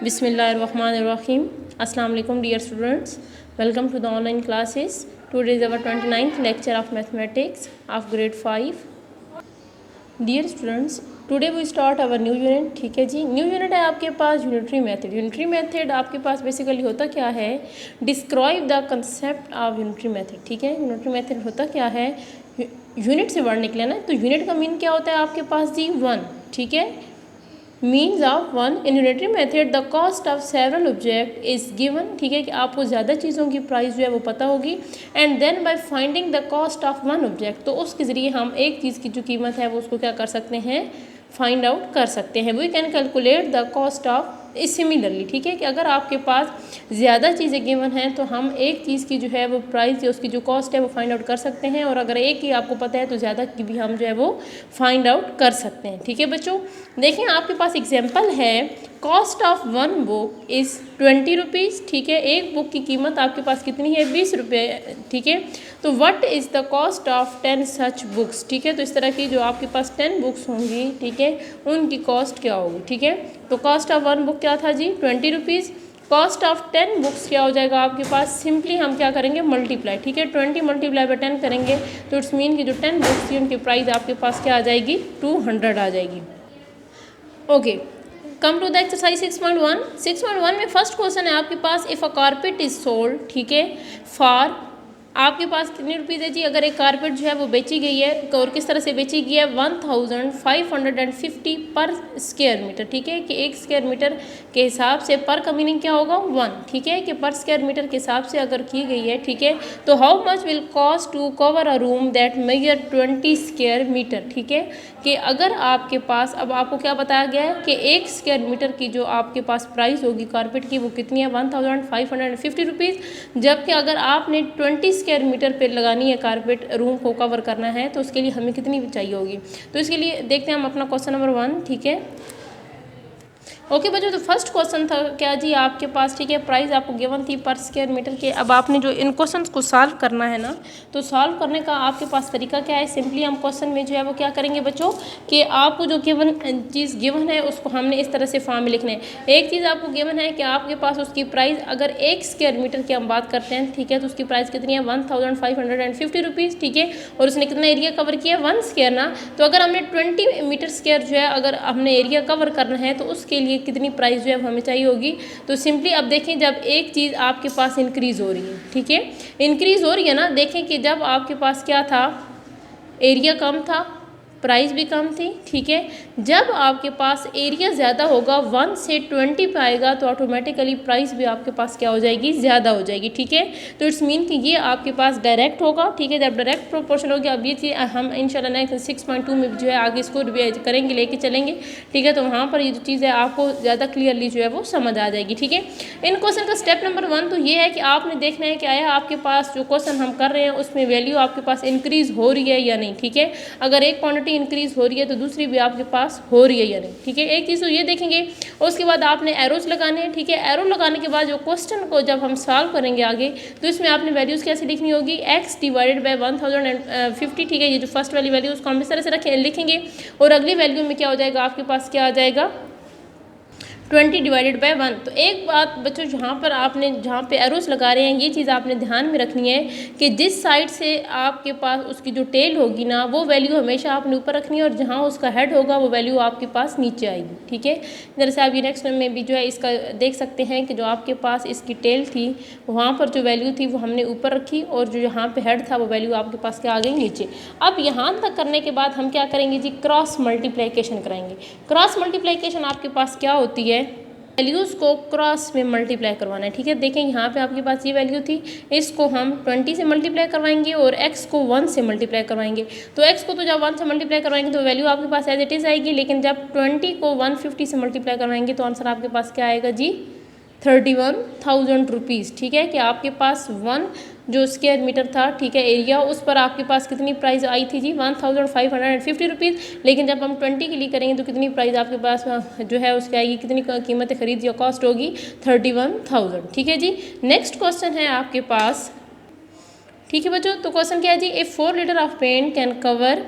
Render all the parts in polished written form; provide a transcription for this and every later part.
Bismillahirrahmanirrahim. Assalamu alaikum dear students. Welcome to the online classes. Today is our 29th lecture of mathematics of grade 5. Dear students, today we start our new unit. ठीक है जी, new unit है आपके पास unitary method. Unitary method आपके पास basically होता क्या है, describe the concept of unitary method. ठीक है, यूनिटरी मेथड होता क्या है, यूनिट से वर्ड निकले ना, तो यूनिट का मीन क्या होता है आपके पास जी, वन. ठीक है, means of one. In unitary method the cost of several object is given. ठीक है, कि आपको ज़्यादा चीज़ों की प्राइस जो है वो पता होगी, and then by finding the cost of one object, तो उसके ज़रिए हम एक चीज़ की जो कीमत है वो उसको क्या कर सकते हैं, फाइंड आउट कर सकते हैं. We can calculate the cost of similarly. ठीक है, कि अगर आपके पास ज़्यादा चीज़ें गिवन हैं तो हम एक चीज़ की जो है वो प्राइस या उसकी जो कॉस्ट है वो फाइंड आउट कर सकते हैं, और अगर एक ही आपको पता है तो ज़्यादा की भी हम जो है वो फाइंड आउट कर सकते हैं. ठीक है बच्चों, देखिए आपके पास एग्जांपल है, cost of one book is 20 rupees. ठीक है, एक बुक की कीमत आपके पास कितनी है, 20 रुपये. ठीक है, तो what is the cost of 10 such books. ठीक है, तो इस तरह की जो आपके पास 10 बुक्स होंगी, ठीक है, उनकी कॉस्ट क्या होगी. ठीक है, तो कॉस्ट ऑफ वन बुक क्या था जी, 20 रुपीज़. कॉस्ट ऑफ 10 बुक्स क्या हो जाएगा आपके पास, सिंपली हम क्या करेंगे, मल्टीप्लाई. ठीक है, 20 मल्टीप्लाई बाय 10 करेंगे तो इट्स मीन कि जो 10 बुक्स थी उनकी प्राइस आपके पास क्या आ जाएगी, 200 आ जाएगी. Okay, come to the exercise 6.1. 6.1 में फर्स्ट क्वेश्चन है आपके पास, if a carpet is sold. ठीक है, फॉर आपके पास कितने रुपीज़ है जी, अगर एक कारपेट जो है वो बेची गई है, और किस तरह से बेची गई है, 1550 पर स्क्वायर मीटर. ठीक है, कि एक स्क्वायर मीटर के हिसाब से, पर का मीनिंग क्या होगा, 1. ठीक है, कि पर स्क्वायर मीटर के हिसाब से अगर की गई है. ठीक है, तो how much will cost to cover a room that measure 20 square metre. ठीक है, कि अगर आपके पास, अब आपको क्या बताया गया है कि एक स्क्वायर मीटर की जो आपके पास प्राइस होगी कारपेट की वो कितनी है, 1550 रुपीज़. जबकि अगर आपने 20 स्क्वायर मीटर पे लगानी है कारपेट, रूम को कवर करना है, तो उसके लिए हमें कितनी चाहिए होगी. तो इसके लिए देखते हैं हम अपना क्वेश्चन नंबर 1. ठीक है, ओके बच्चों, तो फर्स्ट क्वेश्चन था क्या जी आपके पास. ठीक है, प्राइस आपको गिवन थी पर स्क्वायर मीटर के. अब आपने जो इन क्वेश्चंस को सॉल्व करना है ना, तो सॉल्व करने का आपके पास तरीका क्या है, सिंपली हम क्वेश्चन में जो है वो क्या करेंगे बच्चों, कि आपको जो गिवन चीज़ गिवन है उसको हमने इस तरह से फॉर्म में लिखना है. एक चीज़ आपको गिवन है कि आपके पास उसकी प्राइस अगर एक स्क्वायर मीटर की हम बात करते हैं, ठीक है, तो उसकी प्राइस कितनी है, 1550 रुपीज़. ठीक है, और उसने कितना एरिया कवर किया, 1 स्क्वायर ना. तो अगर हमने 20 मीटर स्क्वायर जो है अगर हमने एरिया कवर करना है तो उसके लिए कितनी प्राइस जो है हमें चाहिए होगी. तो सिंपली अब देखें, जब एक चीज़ आपके पास इंक्रीज़ हो रही है, ठीक है, इंक्रीज़ हो रही है ना, देखें कि जब आपके पास क्या था, एरिया कम था, प्राइस भी कम थी. ठीक है, जब आपके पास एरिया ज़्यादा होगा, 1 से 20 पे आएगा, तो ऑटोमेटिकली प्राइस भी आपके पास क्या हो जाएगी, ज़्यादा हो जाएगी. ठीक है, तो इट्स मीन कि ये आपके पास डायरेक्ट होगा. ठीक है, जब डायरेक्ट प्रोपोर्शन हो गया, अब ये चीज़ हम इंशाल्लाह नेक्स्ट 6.2 में जो है आगे इसको रिवाइज करेंगे, लेके चलेंगे. ठीक है, तो वहाँ पर ये जो चीज़ है आपको ज़्यादा क्लियरली जो है वो समझ आ जाएगी. ठीक है, इन क्वेश्चन का स्टेप नंबर 1 तो ये है कि आपने देखना है कि आया आपके पास जो क्वेश्चन हम कर रहे हैं उसमें वैल्यू आपके पास इंक्रीज़ हो रही है या नहीं. ठीक है, अगर एक क्वांटिटी इंक्रीज हो रही है तो दूसरी भी आपके पास हो रही है या नहीं. ठीक है, एक चीज़ तो ये देखेंगे, और उसके बाद आपने एरोज लगाने हैं. ठीक है, एरो लगाने के बाद जो क्वेश्चन को जब हम सॉल्व करेंगे आगे, तो इसमें आपने वैल्यूज़ कैसे लिखनी होगी, x डिवाइडेड बाय 1050. ठीक है, ये जो फर्स्ट वाली वैल्यू उसको हम इस तरह से लिखेंगे, और अगली वैल्यू में क्या हो जाएगा, आपके पास क्या आ जाएगा, 20 डिवाइडेड बाय 1. तो एक बात बच्चों, जहाँ पे एरोस लगा रहे हैं, ये चीज़ आपने ध्यान में रखनी है कि जिस साइड से आपके पास उसकी जो टेल होगी ना, वो वैल्यू हमेशा आपने ऊपर रखनी है, और जहाँ उसका हेड होगा वो वैल्यू आपके पास नीचे आएगी. ठीक है, जैसे आप ये नेक्स्ट में भी जो है इसका देख सकते हैं कि जो आपके पास इसकी टेल थी वहाँ पर जो वैल्यू थी वो हमने ऊपर रखी, और जो यहाँ पर हेड था वो वैल्यू आपके पास क्या आ गई, नीचे. अब यहाँ तक करने के बाद हम क्या करेंगे जी, क्रॉस मल्टीप्लिकेशन कराएंगे. क्रॉस मल्टीप्लिकेशन आपके पास क्या होती है, वैल्यूज़ को क्रॉस में मल्टीप्लाई करवाना है. ठीक है, देखें यहाँ पे आपके पास ये वैल्यू थी, इसको हम 20 से मल्टीप्लाई करवाएंगे और x को 1 से मल्टीप्लाई करवाएंगे. तो x को तो जब 1 से मल्टीप्लाई करवाएंगे तो वैल्यू आपके पास एज इट इज़ आएगी, लेकिन जब 20 को 150 से मल्टीप्लाई करवाएंगे तो आंसर आपके पास क्या आएगा जी, 31,000 रुपीज़. ठीक है, कि आपके पास 1 जो स्क्वायर मीटर था, ठीक है, एरिया, उस पर आपके पास कितनी प्राइस आई थी जी, 1550 रुपीज़. लेकिन जब हम 20 के लिए करेंगे तो कितनी प्राइस आपके पास जो है उसकी आएगी, कितनी कीमत खरीद या कॉस्ट होगी, 31,000. ठीक है जी, नेक्स्ट क्वेश्चन है आपके पास. ठीक है बच्चों, तो क्वेश्चन क्या है जी, if 4 litre of paint can cover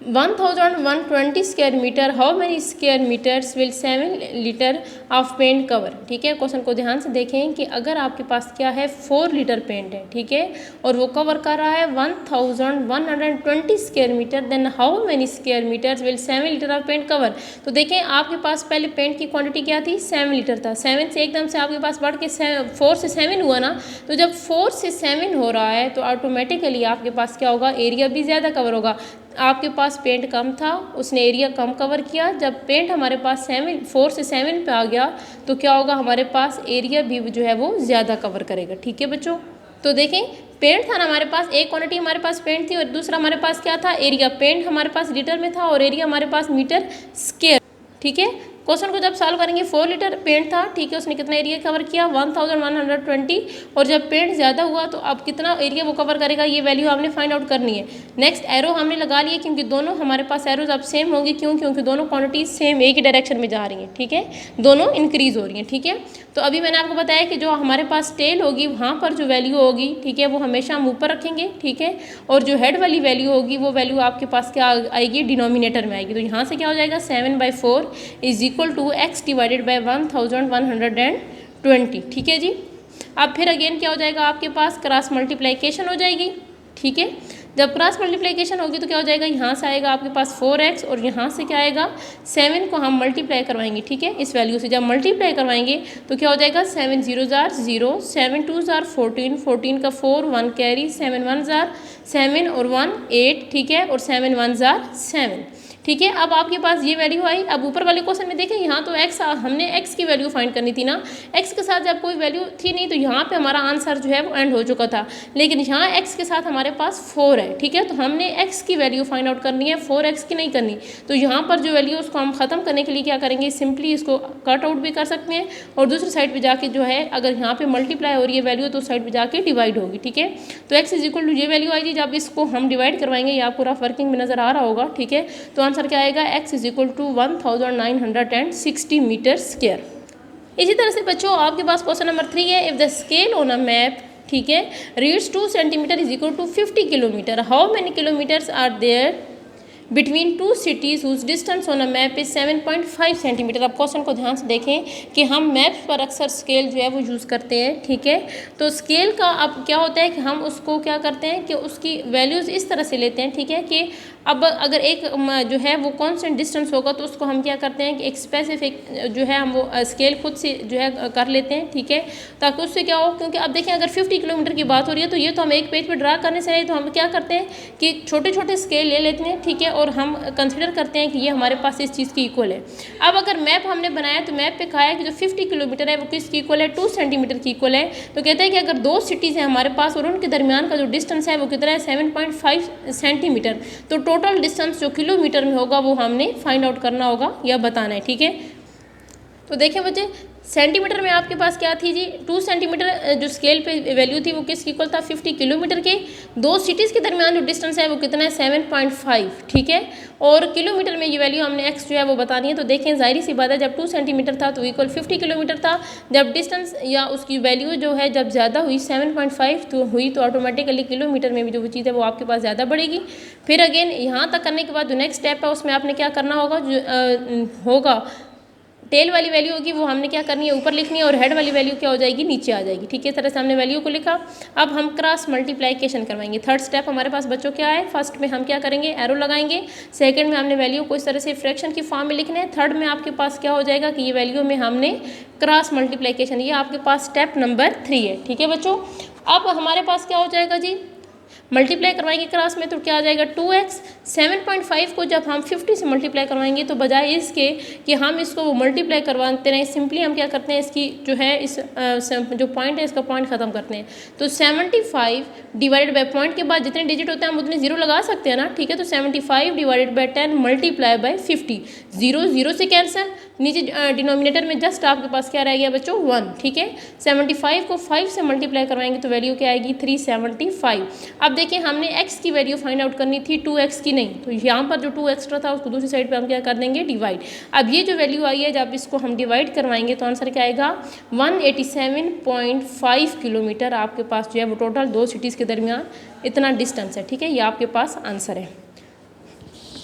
1120 square metre, how many square metres will 7 litre of paint cover. ठीक है, क्वेश्चन को ध्यान से देखें कि अगर आपके पास क्या है 4 लीटर पेंट है, ठीक है, और वो कवर कर रहा है 1120 square metre, then how many square metres will 7 litre of paint cover. तो देखें आपके पास पहले पेंट की क्वांटिटी क्या थी, 7 लीटर था, 7 से एकदम से आपके पास बढ़ के 4 से 7 हुआ ना, तो जब 4 से 7 हो रहा है तो ऑटोमेटिकली आपके पास क्या होगा, एरिया भी ज़्यादा कवर होगा। आपके पास पेंट कम था, उसने एरिया कम कवर किया। जब पेंट हमारे पास 4 से 7 पे आ गया तो क्या होगा, हमारे पास एरिया भी जो है वो ज़्यादा कवर करेगा। ठीक है बच्चों, तो देखें पेंट था ना हमारे पास, एक क्वांटिटी हमारे पास पेंट थी और दूसरा हमारे पास क्या था, एरिया। पेंट हमारे पास लीटर में था और एरिया हमारे पास मीटर स्क्वायर। ठीक है, क्वेश्चन को जब सॉल्व करेंगे 4 लीटर पेंट था, ठीक है, उसने कितना एरिया कवर किया 1120, और जब पेंट ज़्यादा हुआ तो अब कितना एरिया वो कवर करेगा, ये वैल्यू आपने फाइंड आउट करनी है। नेक्स्ट एरो हमने लगा लिए क्योंकि दोनों हमारे पास एरोज अब सेम होंगी, क्यों, क्योंकि दोनों क्वांटिटी सेम एक ही डायरेक्शन में जा रही हैं। ठीक है, दोनों इंक्रीज हो रही हैं। ठीक है, तो अभी मैंने आपको बताया कि जो हमारे पास टेल होगी वहाँ पर जो वैल्यू होगी, ठीक है, वो हमेशा हम ऊपर रखेंगे। ठीक है, और जो हेड वाली वैल्यू होगी वो वैल्यू आपके पास क्या आएगी, डिनोमिनेटर में आएगी। तो यहाँ से क्या हो जाएगा 7/4 is equal to x divided by 1120। ठीक है जी, अब फिर अगेन क्या हो जाएगा, आपके पास क्रॉस मल्टीप्लिकेशन हो जाएगी। ठीक है, जब क्रॉस मल्टीप्लिकेशन होगी तो क्या हो जाएगा, यहाँ से आएगा आपके पास 4x और यहाँ से क्या आएगा 7 को हम मल्टीप्लाई करवाएंगे। ठीक है, इस वैल्यू से जब मल्टीप्लाई करवाएंगे तो क्या हो जाएगा 7 0 जार 0, 7 2 जार 14, 14 का 4 1 कैरी, 7 1 जार 7 और 1 8। ठीक है, और 7 1 जार 7। ठीक है, अब आपके पास ये वैल्यू आई। अब ऊपर वाले क्वेश्चन में देखें, यहाँ तो x हमने x की वैल्यू फाइंड करनी थी ना, x के साथ जब कोई वैल्यू थी नहीं तो यहाँ पे हमारा आंसर जो है वो एंड हो चुका था, लेकिन यहाँ x के साथ हमारे पास 4 है। ठीक है, तो हमने x की वैल्यू फाइंड आउट करनी है, 4x की नहीं करनी। तो यहाँ पर जो वैल्यू उसको हम ख़त्म करने के लिए क्या करेंगे, सिंपली इसको कट आउट भी कर सकते हैं और दूसरी साइड पर जाके जो है अगर यहाँ पर मल्टीप्लाई हो रही है वैल्यू तो उस साइड पर जाके डिवाइड होगी। ठीक है, तो x इज इक्वल टू ये वैल्यू आएगी, जब इसको हम डिवाइड करवाएंगे, ये आपको रफ वर्किंग में नज़र आ रहा होगा। ठीक है, तो आंसर क्या आएगा, x is equal to 1960 metre square. इसी तरह से बच्चों आपके पास क्वेश्चन नंबर 3 है, if the scale on a map, ठीक है, reads 2 centimetre is equal to 50 kilometre, how many kilometres are there between 2 cities whose distance on a map is 7.5 centimetre. अब क्वेश्चन को ध्यान से देखें कि हम मैप्स पर अक्सर स्केल जो है वो यूज़ करते हैं। ठीक है, तो स्केल का अब क्या होता है कि हम उसको क्या करते हैं कि उसकी वैल्यूज़ इस तरह से लेते हैं। ठीक है, कि अब अगर एक जो है वो कांस्टेंट डिस्टेंस होगा तो उसको हम क्या करते हैं कि एक स्पेसिफिक जो है हम वो स्केल खुद से जो है कर लेते हैं। ठीक है, ताकि उससे क्या हो, क्योंकि अब देखें अगर 50 किलोमीटर की बात हो रही है तो ये तो हम एक पेज पर ड्रा करने से नहीं, तो हम क्या करते हैं कि छोटे छोटे स्केल ले लेते हैं। ठीक है, और हम कंसिडर करते हैं कि ये हमारे पास इस चीज़ की इक्वल है। अब अगर मैप हमने बनाया तो मैप पे कहा है कि जो 50 किलोमीटर है वो किसकी इक्वल है, 2 सेंटीमीटर की इक्वल है। तो कहते हैं कि अगर 2 सिटीज़ हैं हमारे पास और उनके दरमियान का जो डिस्टेंस है वो कितना है 7.5 सेंटीमीटर, तो टोटल डिस्टेंस जो किलोमीटर में होगा वो हमने फाइंड आउट करना होगा या बताना है। ठीक है, तो देखें बच्चे सेंटीमीटर में आपके पास क्या थी जी, 2 सेंटीमीटर जो स्केल पे वैल्यू थी वो किसकी इक्वल था 50 किलोमीटर के। 2 सिटीज़ के दरमियान जो डिस्टेंस है वो कितना है 7.5। ठीक है, और किलोमीटर में ये वैल्यू हमने एक्स जो है वो बतानी है। तो देखें जाहिर सी बात है, जब 2 सेंटीमीटर था तो इक्वल 50 किलोमीटर था, जब डिस्टेंस या उसकी वैल्यू जो है जब ज़्यादा हुई 7.5 तो हुई तो ऑटोमेटिकली किलोमीटर में भी जो वो चीज़ है वो आपके पास ज़्यादा बढ़ेगी। फिर अगेन यहाँ तक करने के बाद जो नेक्स्ट स्टेप है उसमें आपने क्या करना होगा, जो होगा टेल वाली वैल्यू होगी वो हमने क्या करनी है ऊपर लिखनी है और हेड वाली वैल्यू क्या हो जाएगी नीचे आ जाएगी। ठीक है, इस तरह से हमने वैल्यू को लिखा। अब हम क्रॉस मल्टीप्लिकेशन करवाएंगे। थर्ड स्टेप हमारे पास बच्चों क्या है, फर्स्ट में हम क्या करेंगे एरो लगाएंगे, सेकंड में हमने वैल्यू को इस तरह से फ्रैक्शन की फॉर्म में लिखना है, थर्ड में आपके पास क्या हो जाएगा कि ये वैल्यू में हमने क्रॉस मल्टीप्लिकेशन, ये आपके पास स्टेप नंबर 3 है। ठीक है बच्चों, अब हमारे पास क्या हो जाएगा जी, मल्टीप्लाई करवाएंगे क्रॉस में तो क्या आ जाएगा 2x। 7.5 को जब हम 50 से मल्टीप्लाई करवाएंगे तो बजाय इसके कि हम इसको वो मल्टीप्लाई करवाते रहें, सिंपली हम क्या करते हैं इसकी जो है इस जो पॉइंट है इसका पॉइंट ख़त्म करते हैं। तो 75 डिवाइडेड बाई पॉइंट के बाद जितने डिजिट होते हैं हम उतने जीरो लगा सकते हैं ना। ठीक है, तो 75 divided by 10 multiply by 50, zero zero से कैंसिल, नीचे डिनोमिनेटर में जस्ट आपके पास क्या रह गया बच्चों 1। ठीक है, 75 को 5 से मल्टीप्लाई करवाएंगे तो वैल्यू क्या आएगी 375। अब देखिए हमने x की वैल्यू फाइंड आउट करनी थी 2x की नहीं, तो यहाँ पर जो 2 एक्स्ट्रा था उसको दूसरी साइड पे हम क्या कर देंगे डिवाइड। अब ये जो वैल्यू आई है जब इसको हम डिवाइड करवाएंगे तो आंसर क्या आएगा 187.5 किलोमीटर आपके पास जो है वो टोटल 2 सिटीज़ के दरमियान इतना डिस्टेंस है। ठीक है, ये आपके पास आंसर है।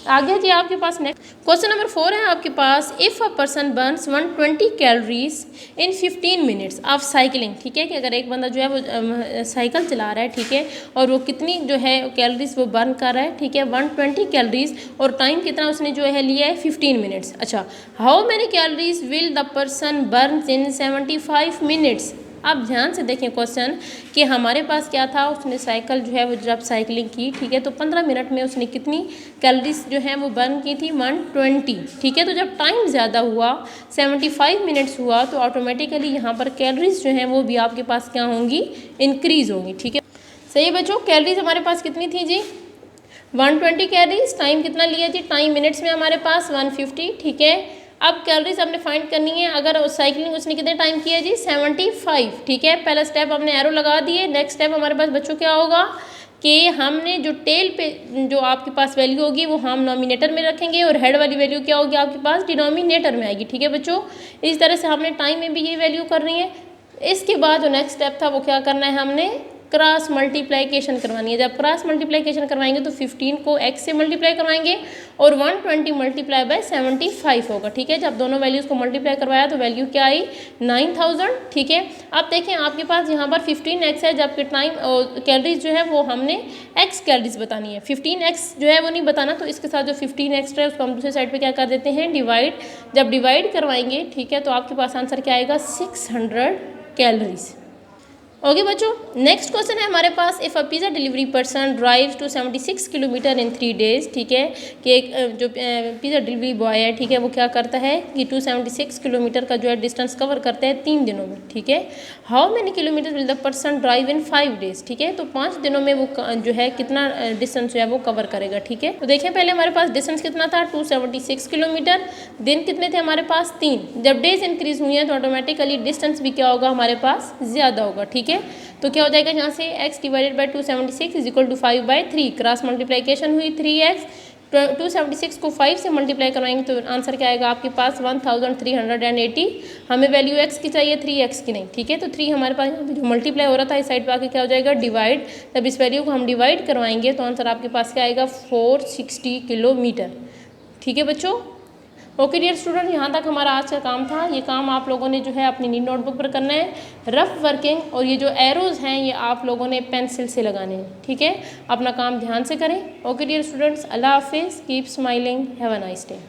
आगे जी आपके पास नेक्स्ट क्वेश्चन नंबर 4 है आपके पास, if a person burns 120 calories in 15 minutes of cycling, ठीक है, कि अगर एक बंदा जो है वो साइकिल चला रहा है, ठीक है, और वो कितनी जो है कैलोरीज वो बर्न कर रहा है, ठीक है, 120 कैलोरीज, और टाइम कितना उसने जो है लिया है 15 मिनट्स। अच्छा, how many calories will the person burn in 75 minutes. आप ध्यान से देखें क्वेश्चन कि हमारे पास क्या था, उसने साइकिल जो है वो जब साइकिलिंग की, ठीक है, तो 15 मिनट में उसने कितनी कैलोरीज जो है वो बर्न की थी 120, ठीक है। तो जब टाइम ज़्यादा हुआ 75 मिनट्स हुआ तो ऑटोमेटिकली यहाँ पर कैलोरीज जो हैं वो भी आपके पास क्या होंगी, इंक्रीज़ होंगी, ठीक है। सही बच्चों, कैलोरीज हमारे पास कितनी थी जी 120 कैलोरीज, टाइम कितना लिया जी, टाइम मिनट्स में हमारे पास 150, ठीक है। अब कैलोरीज हमने फाइंड करनी है, अगर साइकिलिंग उसने कितने टाइम किया जी 75, ठीक है। पहला स्टेप हमने एरो लगा दिए, नेक्स्ट स्टेप हमारे पास बच्चों क्या होगा कि हमने जो टेल पे जो आपके पास वैल्यू होगी वो हम नॉमिनेटर में रखेंगे और हेड वाली वैल्यू क्या होगी आपके पास डिनोमिनेटर में आएगी, ठीक है बच्चों। इस तरह से हमने टाइम में भी ये वैल्यू करनी है। इसके बाद जो नेक्स्ट स्टेप था वो क्या करना है, हमने क्रॉस मल्टीप्लिकेशन करवानी है। जब क्रॉस मल्टीप्लिकेशन करवाएंगे तो 15 को x से मल्टीप्लाई करवाएंगे और 120 मल्टीप्लाई बाय 75 होगा, ठीक है। जब दोनों वैल्यूज़ को मल्टीप्लाई करवाया तो वैल्यू क्या आई 9000, ठीक है। अब देखें आपके पास यहाँ पर 15x है, जबकि टाइम कैलोरीज जो है वो हमने x कैलोरीज बतानी है, 15x जो है वो नहीं बताना। तो इसके साथ जो 15 एक्स्ट्रा है उसको हम दूसरे साइड पर क्या कर देते हैं डिवाइड। जब डिवाइड करवाएंगे, ठीक है, तो आपके पास आंसर क्या आएगा 600 कैलोरीज। ओके बच्चों, नेक्स्ट क्वेश्चन है हमारे पास, if a pizza delivery person drives to 76 kilometre in 3 days, ठीक है, कि एक जो पिज़्ज़ा डिलीवरी बॉय है, ठीक है, वो क्या करता है कि 276 किलोमीटर का जो है डिस्टेंस कवर करता है 3 दिनों में, ठीक है। How many kilometre will the person drive in 5 days, ठीक है, तो 5 दिनों में वो जो है कितना डिस्टेंस जो है वो कवर करेगा, ठीक है। तो देखिए पहले हमारे पास डिस्टेंस कितना था 276 किलोमीटर, दिन कितने थे हमारे पास 3। जब डेज इंक्रीज हुई हैं तो ऑटोमेटिकली डिस्टेंस भी क्या होगा हमारे पास ज़्यादा होगा, ठीक है। तो क्या हो जाएगा यहाँ से x divided by 276 is equal to 5/3, cross multiplication हुई 3x, 276 को 5 से मल्टीप्लाई करवाएंगे तो आंसर क्या आएगा आपके पास 1380। हमें वैल्यू x की चाहिए 3x की नहीं, ठीक है। तो 3 हमारे पास जो मल्टीप्लाई हो रहा था इस साइड पे आके क्या हो जाएगा डिवाइड। जब इस वैल्यू को हम डिवाइड करवाएंगे तो आंसर आपके पास क्या आएगा 460 किलोमीटर, ठीक है बच्चों। ओके डियर स्टूडेंट, यहाँ तक हमारा आज का काम था। ये काम आप लोगों ने जो है अपनी नीट नोटबुक पर करना है, रफ वर्किंग, और ये जो एरोज़ हैं ये आप लोगों ने पेंसिल से लगाने हैं, ठीक है। अपना काम ध्यान से करें। ओके डियर स्टूडेंट्स, अल्लाह हाफिज़, keep smiling, have a nice day.